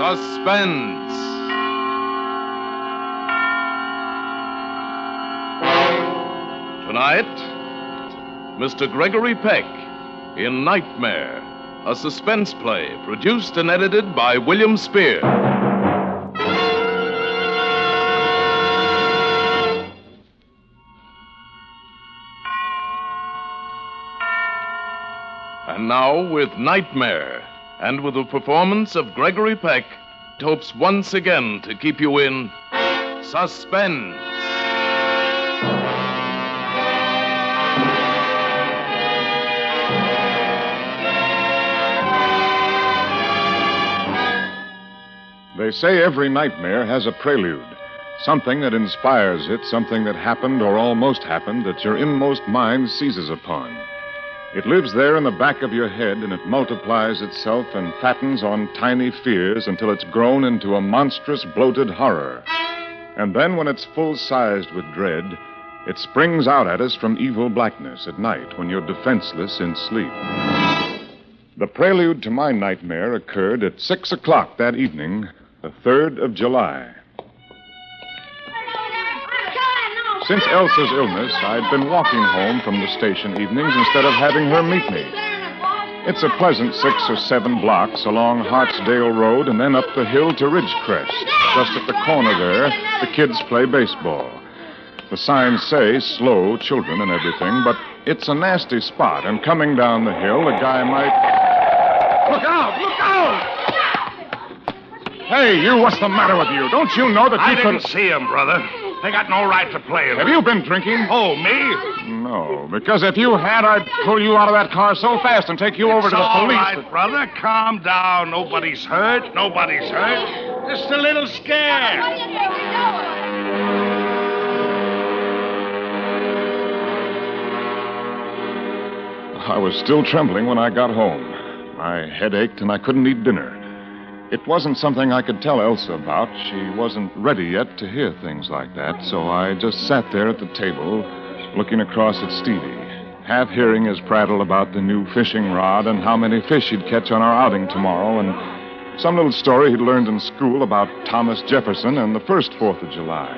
Suspense. Tonight, Mr. Gregory Peck in Nightmare, a suspense play produced and edited by William Spear. And now, with Nightmare, and with the performance of Gregory Peck, it hopes once again to keep you in suspense. They say every nightmare has a prelude, something that inspires it, something that happened or almost happened that your inmost mind seizes upon. It lives there in the back of your head, and it multiplies itself and fattens on tiny fears until it's grown into a monstrous, bloated horror. And then, when it's full-sized with dread, it springs out at us from evil blackness at night when you're defenseless in sleep. The prelude to my nightmare occurred at 6 o'clock that evening, the 3rd of July. Since Elsa's illness, I'd been walking home from the station evenings instead of having her meet me. It's a pleasant 6 or 7 blocks along Hartsdale Road and then up the hill to Ridgecrest. Just at the corner there, the kids play baseball. The signs say slow children and everything, but it's a nasty spot, and coming down the hill, a guy might... Look out! Look out! Hey, you, what's the matter with you? Don't you know that I you didn't could... see him, brother. They got no right to play him. Have you been drinking? Oh, me? No, because if you had, I'd pull you out of that car so fast and take you over to the all police. Right, brother. Calm down. Nobody's hurt. Nobody's hurt. Just a little scared. I was still trembling when I got home. My head ached and I couldn't eat dinner. It wasn't something I could tell Elsa about. She wasn't ready yet to hear things like that, so I just sat there at the table, looking across at Stevie, half hearing his prattle about the new fishing rod and how many fish he'd catch on our outing tomorrow, and some little story he'd learned in school about Thomas Jefferson and the first 4th of July.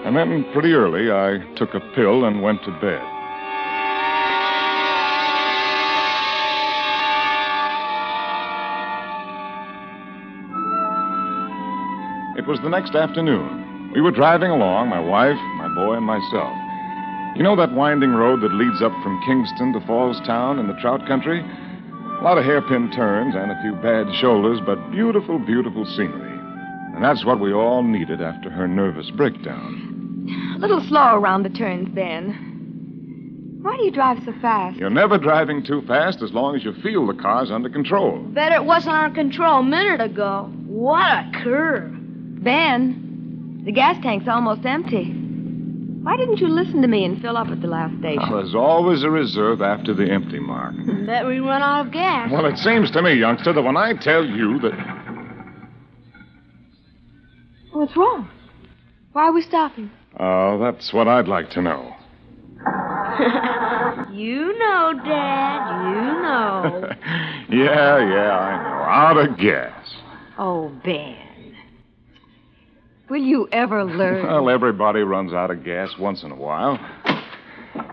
And then, pretty early, I took a pill and went to bed. It was the next afternoon. We were driving along, my wife, my boy, and myself. You know that winding road that leads up from Kingston to Fallstown in the trout country? A lot of hairpin turns and a few bad shoulders, but beautiful, beautiful scenery. And that's what we all needed after her nervous breakdown. A little slow around the turns, Ben. Why do you drive so fast? You're never driving too fast as long as you feel the car's under control. Bet it wasn't under control a minute ago. What a curve. Ben, the gas tank's almost empty. Why didn't you listen to me and fill up at the last station? Well, there's always a reserve after the empty mark. Bet we run out of gas. Well, it seems to me, youngster, that when I tell you that... What's wrong? Why are we stopping? Oh, that's what I'd like to know. You know, Dad. You know. Yeah, I know. Out of gas. Oh, Ben. Will you ever learn? Well, everybody runs out of gas once in a while.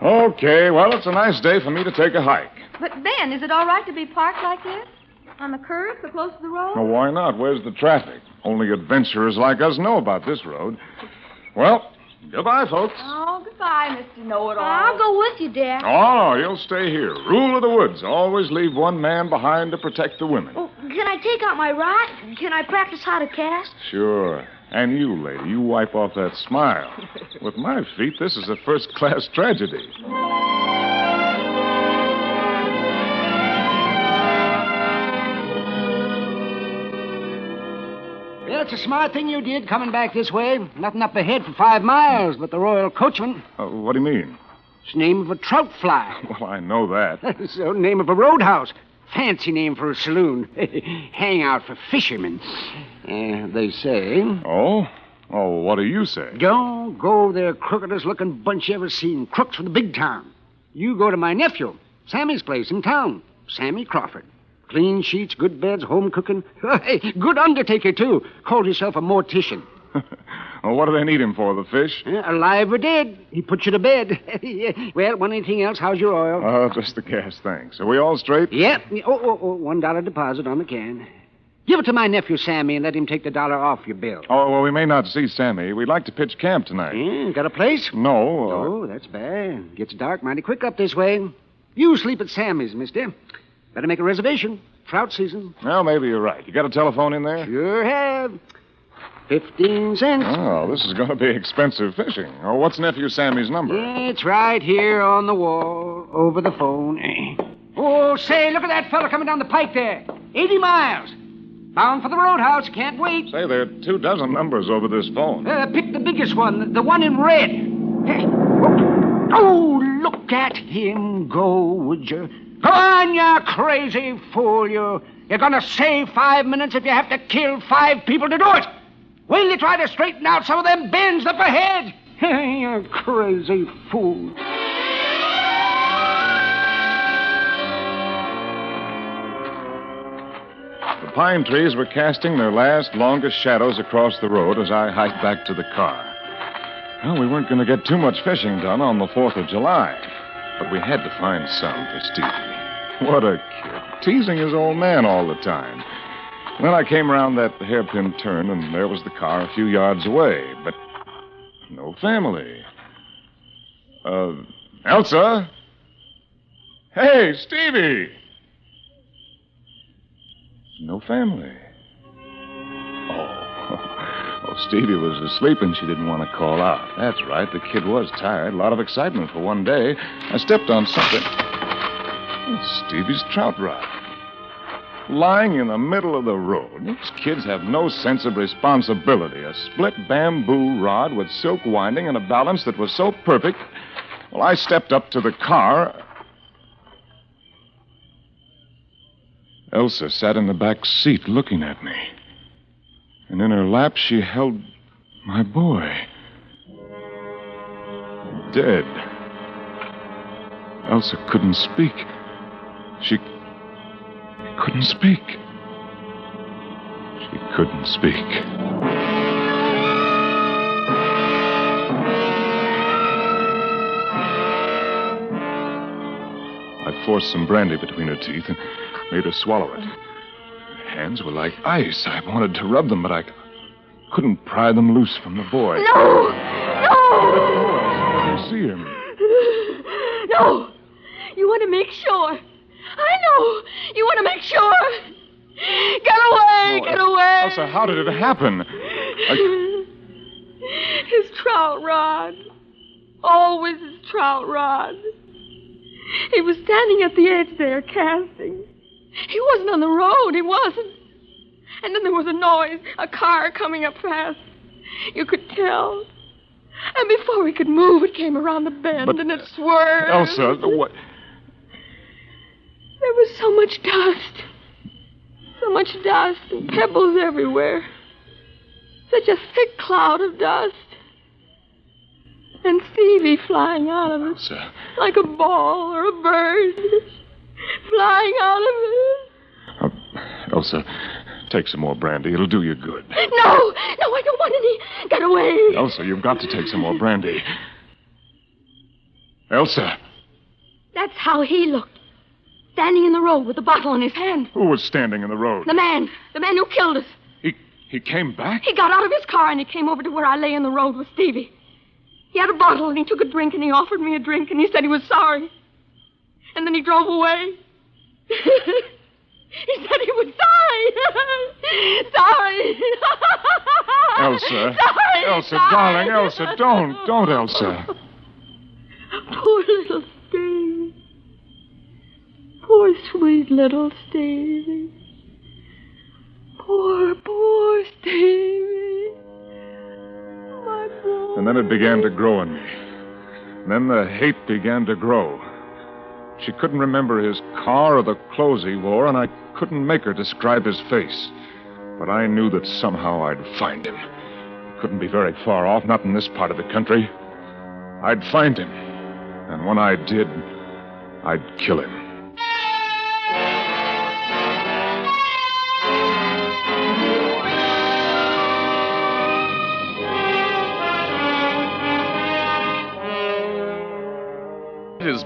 Okay, well, it's a nice day for me to take a hike. But, Ben, is it all right to be parked like this? On the curb, so close to the road? Well, why not? Where's the traffic? Only adventurers like us know about this road. Well, goodbye, folks. Oh, goodbye, Mr. Know-It-All. I'll go with you, Dad. Oh, no, you'll stay here. Rule of the woods. Always leave one man behind to protect the women. Oh, can I take out my rod? Can I practice how to cast? Sure. And you, lady, you wipe off that smile. With my feet, this is a first-class tragedy. Well, it's a smart thing you did coming back this way. Nothing up ahead for 5 miles but the Royal Coachman. What do you mean? It's the name of a trout fly. Well, I know that. It's the name of a roadhouse. Fancy name for a saloon. Hangout for fishermen. They say. Oh? Oh, what do you say? Don't go there, crookedest-looking bunch you ever seen. Crooks for the big town. You go to my nephew, Sammy's place in town. Sammy Crawford. Clean sheets, good beds, home cooking. Hey, good undertaker, too. Called himself a mortician. Well, what do they need him for, the fish? Alive or dead. He put you to bed. Well, want anything else? How's your oil? Oh, just the gas, thanks. Are we all straight? Yep. Oh, $1 deposit on the can. Give it to my nephew, Sammy, and let him take the $1 off your bill. Oh, well, we may not see Sammy. We'd like to pitch camp tonight. Yeah, got a place? No. Oh, that's bad. Gets dark mighty quick up this way. You sleep at Sammy's, mister. Better make a reservation. Trout season. Well, maybe you're right. You got a telephone in there? Sure have. 15 cents. Oh, this is going to be expensive fishing. Oh, what's Nephew Sammy's number? It's right here on the wall, over the phone. Oh, say, look at that fella coming down the pike there. 80 miles. Bound for the roadhouse. Can't wait. Say, there are 24 numbers over this phone. Pick the biggest one, the one in red. Hey. Oh, look at him go, would you? Go on, you crazy fool, you. You're going to save 5 minutes if you have to kill 5 people to do it. Will you try to straighten out some of them bends up ahead? You crazy fool. The pine trees were casting their last, longest shadows across the road as I hiked back to the car. Well, we weren't going to get too much fishing done on the 4th of July, but we had to find some for Stevie. What a kid. Teasing his old man all the time. Then I came around that hairpin turn, and there was the car a few yards away, but no family. Elsa? Hey, Stevie! No family. Oh, Stevie was asleep and she didn't want to call out. That's right, the kid was tired. A lot of excitement for one day. I stepped on something. It's Stevie's trout rod. Lying in the middle of the road. These kids have no sense of responsibility. A split bamboo rod with silk winding and a balance that was so perfect. Well, I stepped up to the car. Elsa sat in the back seat looking at me. And in her lap, she held my boy. Dead. Elsa couldn't speak. She couldn't speak. She couldn't speak. I forced some brandy between her teeth and made her swallow it. Her hands were like ice. I wanted to rub them, but I couldn't pry them loose from the boy. No! I didn't see him. No! You want to make sure. I know. You want to make sure. Get away! Get away! Elsa, how did it happen? His trout rod. Always his trout rod. He was standing at the edge there, casting. He wasn't on the road. He wasn't. And then there was a noise, a car coming up fast. You could tell. And before he could move, it came around the bend and it swerved. Elsa, what? There was so much dust. So much dust and pebbles everywhere. Such a thick cloud of dust. And Stevie flying out of it. Elsa. Like a ball or a bird. Flying out of it. Elsa, take some more brandy. It'll do you good. No, I don't want any. Get away. Elsa, you've got to take some more brandy. Elsa. That's how he looked. Standing in the road with the bottle in his hand. Who was standing in the road? The man who killed us. He came back? He got out of his car and he came over to where I lay in the road with Stevie. He had a bottle and he took a drink and he offered me a drink and he said he was sorry. And then he drove away. He said he was sorry. Sorry. Elsa. Sorry. Elsa, sorry. darling, Elsa, don't, Elsa. Poor little Stevie. Poor sweet little Stevie. Poor Stevie. My boy. And then it began to grow in me. And then the hate began to grow. She couldn't remember his car or the clothes he wore, and I couldn't make her describe his face. But I knew that somehow I'd find him. He couldn't be very far off, not in this part of the country. I'd find him. And when I did, I'd kill him.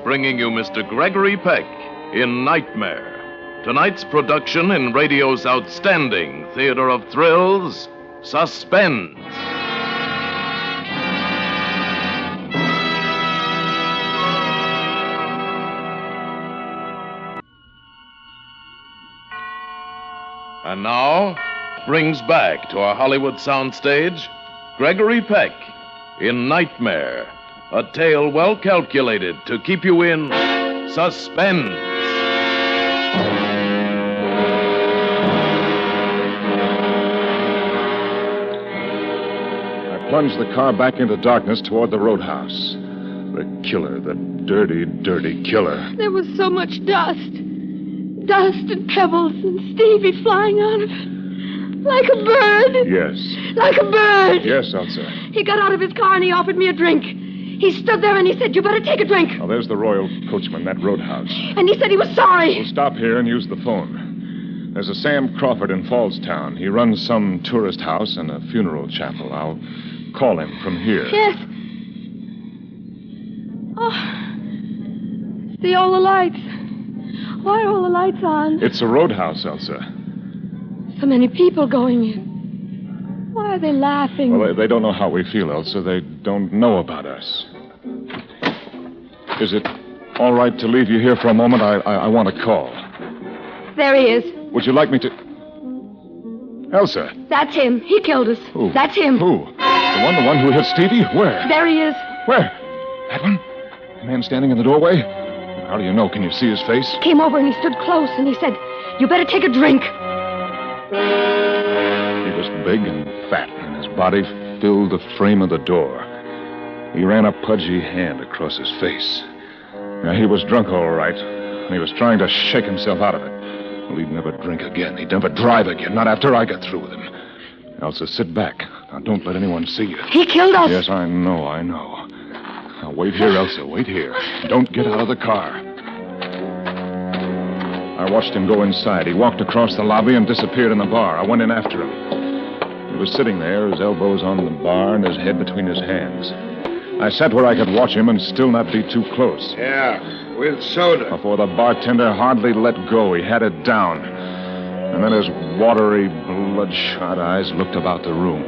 bringing you Mr. Gregory Peck in Nightmare. Tonight's production in radio's outstanding theater of thrills, Suspense. And now, brings back to our Hollywood soundstage Gregory Peck in Nightmare, a tale well calculated to keep you in suspense. I plunged the car back into darkness toward the roadhouse. The killer, the dirty, dirty killer. There was so much dust. Dust and pebbles and Stevie flying out of it. Like a bird. Yes. Like a bird. Yes, Elsa. He got out of his car and he offered me a drink. He stood there and he said, "You better take a drink." Oh, there's the Royal Coachman, that roadhouse. And he said he was sorry. We'll stop here and use the phone. There's a Sam Crawford in Fallstown. He runs some tourist house and a funeral chapel. I'll call him from here. Yes. Oh. See all the lights. Why are all the lights on? It's a roadhouse, Elsa. So many people going in. Why are they laughing? Well, they don't know how we feel, Elsa. They don't know about us. Is it all right to leave you here for a moment? I want to call. There he is. Would you like me to... Elsa. That's him. He killed us. Who? That's him. Who? The one who hit Stevie? Where? There he is. Where? That one? The man standing in the doorway? How do you know? Can you see his face? Came over and he stood close and he said, "You better take a drink." He was big and fat, and his body filled the frame of the door. He ran a pudgy hand across his face. Now, he was drunk, all right, and he was trying to shake himself out of it. Well, he'd never drink again. He'd never drive again, not after I got through with him. Elsa, sit back. Now, don't let anyone see you. He killed us. Yes, I know. Now, wait here, Elsa, wait here. Don't get out of the car. I watched him go inside. He walked across the lobby and disappeared in the bar. I went in after him. He was sitting there, his elbows on the bar and his head between his hands. I sat where I could watch him and still not be too close. Yeah, with soda. Before the bartender hardly let go, he had it down. And then his watery, bloodshot eyes looked about the room.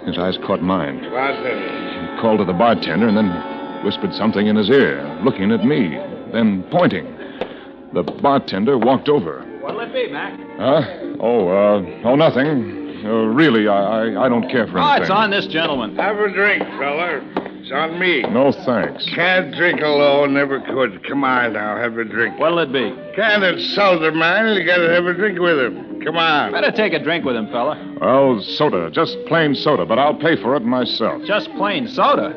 His eyes caught mine. Bartender. He called to the bartender and then whispered something in his ear, looking at me, then pointing. The bartender walked over. What'll it be, Mac? Nothing. Really, I don't care for anything. Oh, it's on this gentleman. Have a drink, fella. It's on me. No, thanks. Can't drink alone, never could. Come on now, have a drink. What'll it be? Can't insult a man, you gotta have a drink with him. Come on. Better take a drink with him, fella. Well, soda, just plain soda, but I'll pay for it myself. Just plain soda.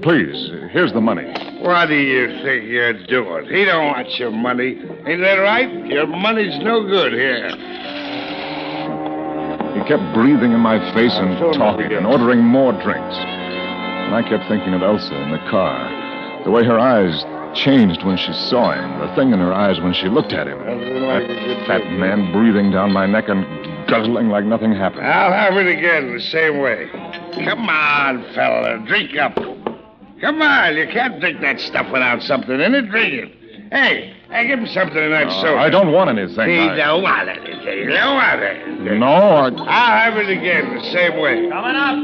Please, here's the money. What do you think you're doing? He don't want your money. Ain't that right? Your money's no good here. He kept breathing in my face and talking and ordering more drinks. And I kept thinking of Elsa in the car. The way her eyes changed when she saw him. The thing in her eyes when she looked at him. That fat man breathing down my neck and guzzling like nothing happened. I'll have it again the same way. Come on, fella, drink up. Come on, you can't drink that stuff without something in it. Drink it. Hey, give him something in that soda. I don't want anything. He don't want anything. He don't want anything. No, I'll have it again the same way. Coming up.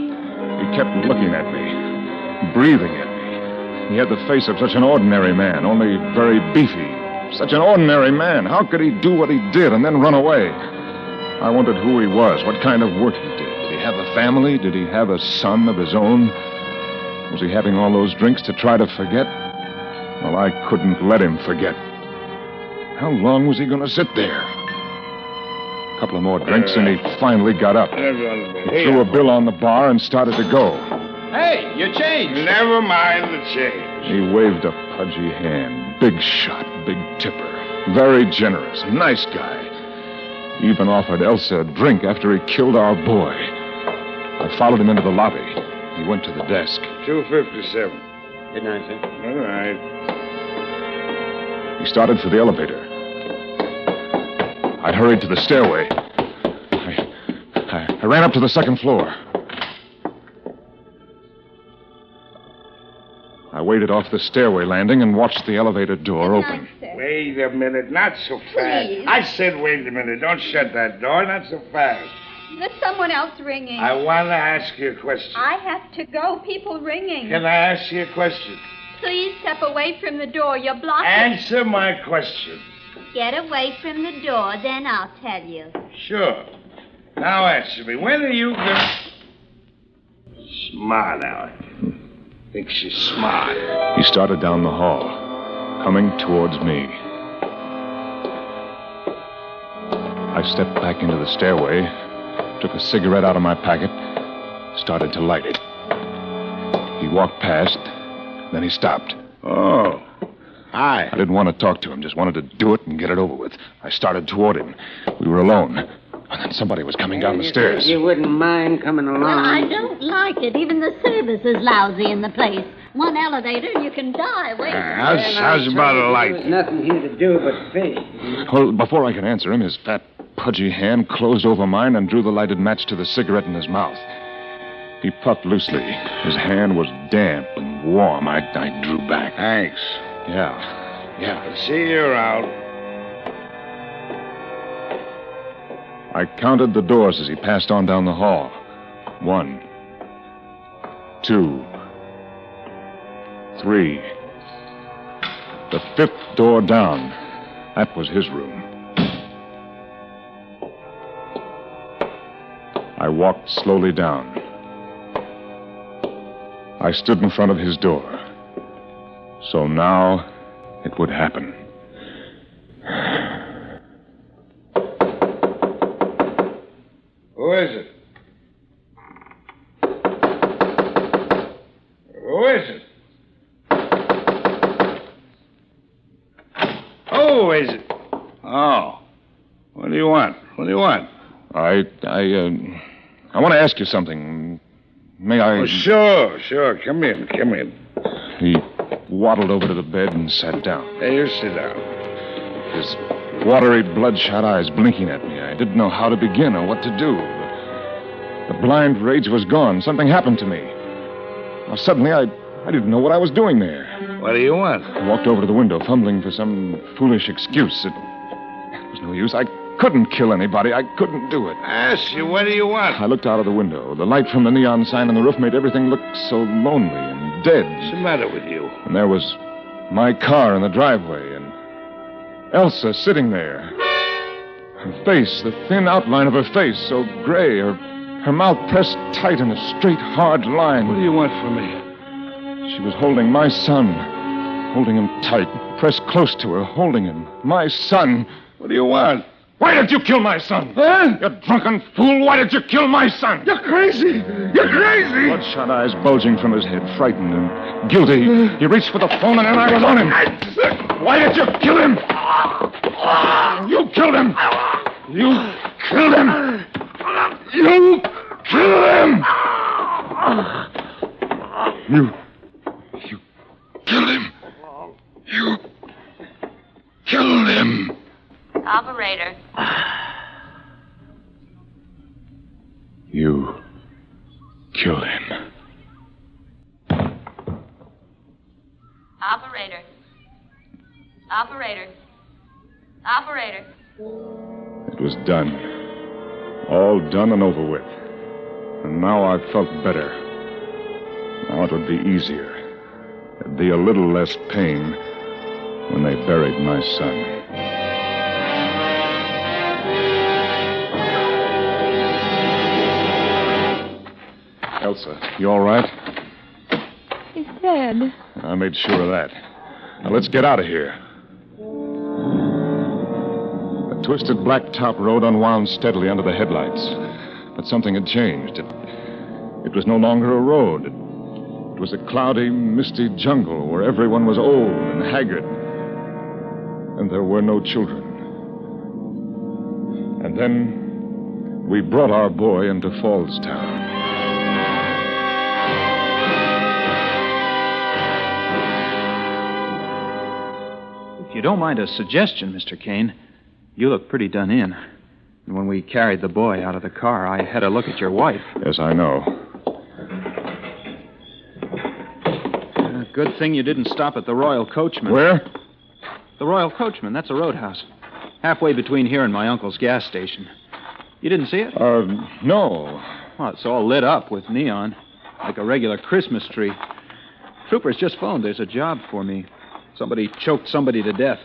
He kept looking at me, breathing at me. He had the face of such an ordinary man, only very beefy. Such an ordinary man. How could he do what he did and then run away? I wondered who he was, what kind of work he did. Did he have a family? Did he have a son of his own? Was he having all those drinks to try to forget? Well, I couldn't let him forget. How long was he going to sit there? A couple of more drinks, and he finally got up. He threw a bill on the bar and started to go. Hey, you changed. Never mind the change. He waved a pudgy hand. Big shot, big tipper. Very generous, nice guy. He even offered Elsa a drink after he killed our boy. I followed him into the lobby. He went to the desk. 257. Good night, sir. All right. He started for the elevator. I hurried to the stairway. I ran up to the second floor. I waited waited off the stairway landing and watched the elevator door open. Wait a minute, not so fast. Please. I said wait a minute. Don't shut that door, not so fast. There's someone else ringing. I want to ask you a question. I have to go. People ringing. Can I ask you a question? Please step away from the door. You're blocking. Answer my question. Get away from the door, then I'll tell you. Sure. Now answer me. When are you going... Smart, Alec. Thinks she's smart. He started down the hall, coming towards me. I stepped back into the stairway, took a cigarette out of my packet, started to light it. He walked past, then he stopped. Oh. Hi. I didn't want to talk to him, just wanted to do it and get it over with. I started toward him. We were alone. And then somebody was coming down the stairs. You wouldn't mind coming along? Well, I don't like it. Even the service is lousy in the place. One elevator, you can die waiting. How's about a light? There's nothing here to do but fish. Well, before I could answer him, his fat, pudgy hand closed over mine and drew the lighted match to the cigarette in his mouth. He puffed loosely. His hand was damp and warm. I drew back. Thanks. Yeah. See you around. I counted the doors as he passed on down the hall. 1, 2, 3. The 5th door down. That was his room. I walked slowly down. I stood in front of his door. So now it would happen. Who is it? Who is it? Who is it? Oh. What do you want? What do you want? I want to ask you something. May I... Oh, sure. Come in. He waddled over to the bed and sat down. Hey, you sit down. His watery, bloodshot eyes blinking at me. I didn't know how to begin or what to do. The blind rage was gone. Something happened to me. Now, suddenly, I didn't know what I was doing there. What do you want? I walked over to the window, fumbling for some foolish excuse. It was no use. I couldn't kill anybody. I couldn't do it. I asked you, what do you want? I looked out of the window. The light from the neon sign on the roof made everything look so lonely and dead. What's the matter with you? And there was my car in the driveway, and Elsa sitting there. Her face, the thin outline of her face, so gray, her mouth pressed tight in a straight, hard line. What do you want from me? She was holding my son, holding him tight, pressed close to her, holding him. My son. What do you want? Why did you kill my son? Huh? You drunken fool, why did you kill my son? You're crazy. Bloodshot eyes bulging from his head, frightened and guilty. He reached for the phone and then I was on him. Why did you kill him? You killed him. You killed him. You killed him. You killed him. You killed him. Operator. You killed him. Operator. It was done. All done and over with. And now I felt better. Now it would be easier. There'd be a little less pain when they buried my son. Elsa, you all right? He's dead. I made sure of that. Now let's get out of here. The twisted blacktop road unwound steadily under the headlights. But something had changed. It was no longer a road. It was a cloudy, misty jungle where everyone was old and haggard. And there were no children. And then we brought our boy into Fallstown. If you don't mind a suggestion, Mr. Kane, you look pretty done in. And when we carried the boy out of the car, I had a look at your wife. Yes, I know. Good thing you didn't stop at the Royal Coachman. Where? The Royal Coachman, that's a roadhouse. Halfway between here and my uncle's gas station. You didn't see it? No. Well, it's all lit up with neon, like a regular Christmas tree. Troopers just phoned. There's a job for me. Somebody choked somebody to death.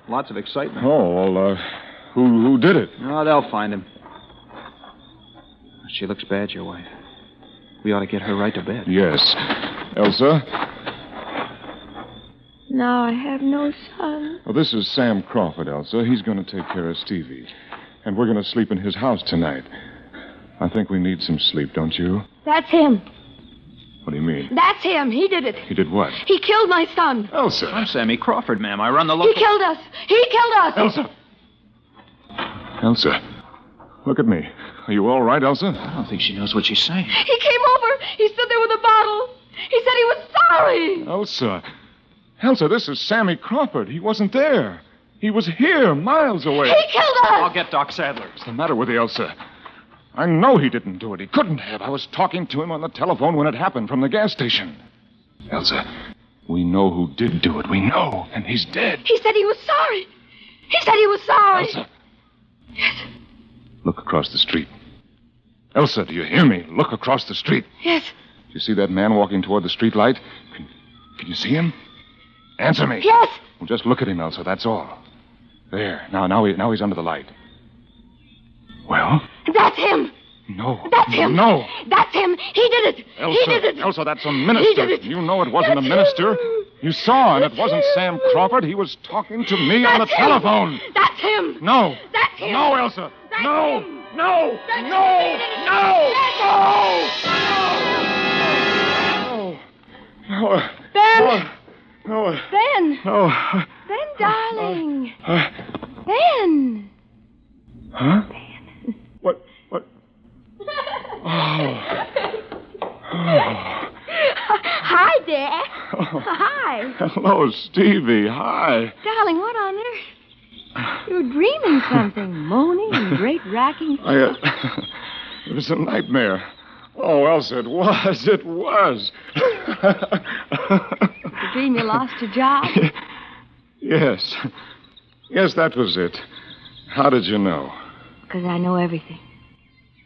Lots of excitement. Oh, well, who did it? Oh, they'll find him. She looks bad, your wife. We ought to get her right to bed. Yes. Elsa? Now I have no son. Well, this is Sam Crawford, Elsa. He's going to take care of Stevie. And we're going to sleep in his house tonight. I think we need some sleep, don't you? That's him. What do you mean? That's him. He did it. He did what? He killed my son. Elsa. I'm Sammy Crawford, ma'am. I run the local... He killed us. He killed us. Elsa. Elsa. Look at me. Are you all right, Elsa? I don't think she knows what she's saying. He came over. He stood there with a bottle. He said he was sorry. Elsa. Elsa, this is Sammy Crawford. He wasn't there. He was here, miles away. He killed us. I'll get Doc Sadler. What's the matter with you, Elsa? I know he didn't do it. He couldn't have. I was talking to him on the telephone when it happened from the gas station. Elsa, we know who did do it. We know. And he's dead. He said he was sorry. He said he was sorry. Elsa. Yes. Look across the street. Elsa, do you hear me? Look across the street. Yes. Do you see that man walking toward the street light? Can you see him? Answer me. Yes. Well, just look at him, Elsa. That's all. There. Now he's under the light. Well? That's him. No. That's him. No. That's him. He did it. Elsa, he did it. Elsa, that's a minister. He did it. You know it wasn't That's a minister. him. You saw, and it wasn't That's Sam him. Crawford. He was talking to me on the That's him. telephone. That's him. No. That's him. No, Elsa. That's no. him. No. That's No. him. No. No. No. Ben. No. Ben. No. Ben, darling. Ben. Huh? What? Oh. Hi, Dad. Hi. Hello, Stevie. Hi. Darling, what on earth? You're dreaming something, moaning and great racking. It was a nightmare. Oh, Elsa, it was. It was. The dream you lost your job? Yes. Yes, that was it. How did you know? Because I know everything.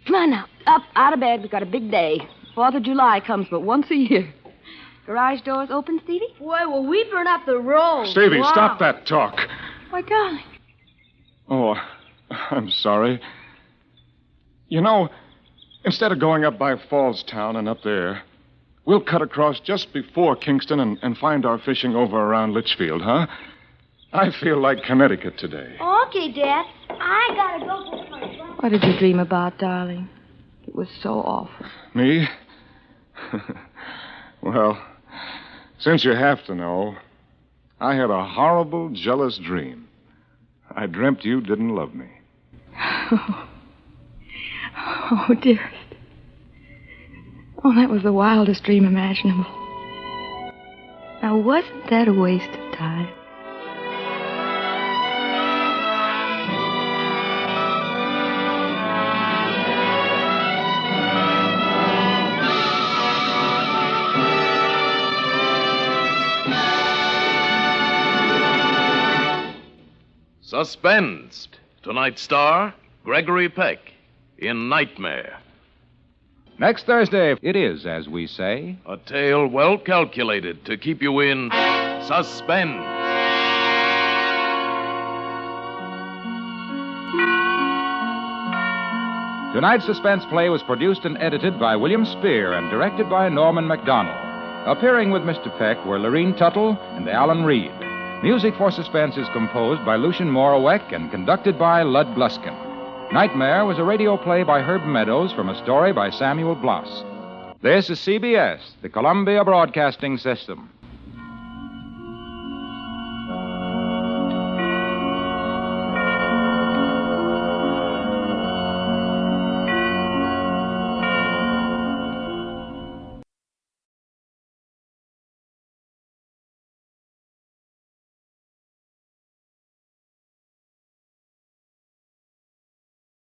Come on now. Up, out of bed. We've got a big day. 4th of July comes but once a year. Garage doors open, Stevie? Boy, will we burn up the road. Stevie, Wow. stop that talk. Why, darling. Oh, I'm sorry. You know, instead of going up by Fallstown and up there, we'll cut across just before Kingston and find our fishing over around Litchfield, huh? I feel like Connecticut today. Okay, Dad. I gotta go get my phone. What did you dream about, darling? It was so awful. Me? Well, since you have to know, I had a horrible, jealous dream. I dreamt you didn't love me. Oh, dearest. Oh, that was the wildest dream imaginable. Now, wasn't that a waste of time? Suspense. Tonight's star, Gregory Peck in Nightmare. Next Thursday, it is, as we say, A tale well calculated to keep you in suspense. Tonight's suspense play was produced and edited by William Spear and directed by Norman MacDonnell. Appearing with Mr. Peck were Lorene Tuttle and Alan Reed. Music for Suspense is composed by Lucien Moraweck and conducted by Lud Gluskin. Nightmare was a radio play by Herb Meadows from a story by Samuel Bloss. This is CBS, the Columbia Broadcasting System.